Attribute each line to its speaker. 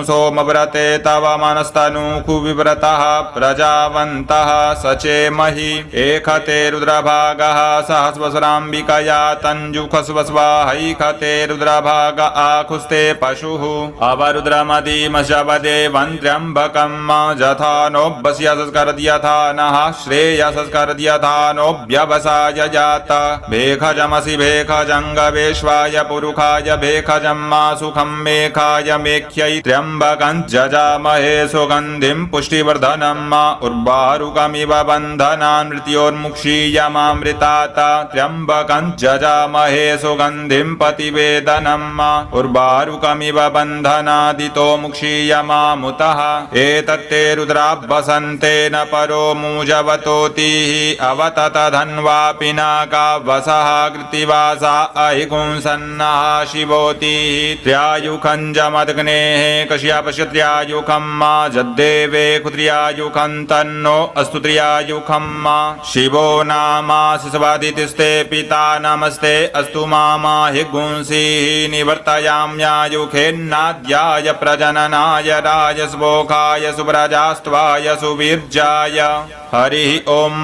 Speaker 1: सोमव्रते तव मनस्तनूकुविव्रतः प्रजावन्तः सचेमहि एकते रुद्रभागः सहस्वसुराम्बिकया तञ्जुखस्वस्वाहैकते रुद्रभाग आकुस्ते पशुः अवरुद्रमदीमशवदेवन्त्र्यम्बकम् जथा नोऽभ्यस्य संस्करद्यथा नः श्रेयसंस्करद्यथा नोऽभ्यवसाय जात भेखजमसि भेखजङ्गवेश्वाय पुरुखाय भेखजं मा सुखं मेखाय मेख्यै त्र्यम्बकं जजामहे सुगन्धिं पुष्टिवर्धनं मा उर्वारुकमिव बन्धनान् मृत्योर्मुक्षीयमामृतात् त्र्यम्बकं जजामहे सुगन्धिं पतिवेदनं मा उर्वारुकमिव बन्धनादितो मुक्षीयमामुतः एतत्ते रुद्राभ्वसन्तेन परो मूजवतोतिः अवतत धन्वा पिनाका वसः कृतिवासा अहिगुंसन्नः शिवोतिः त्र्यायुखञ्जमदग्नेः कश्यपश्य त्र्यायुखं मा जद्देवे कुत्र्यायुखं तन्नो अस्तु त्र्यायुखं मा शिवो नामा शिशवादितिस्ते पिता नमस्ते अस्तु मामा हिगुंसीः निवर्तयाम्यायुखेन्नाद्याय प्रजननाय राजस्वोखाय सुव्रजास्त्वाय सुवीर्जाय हरिः ओम्।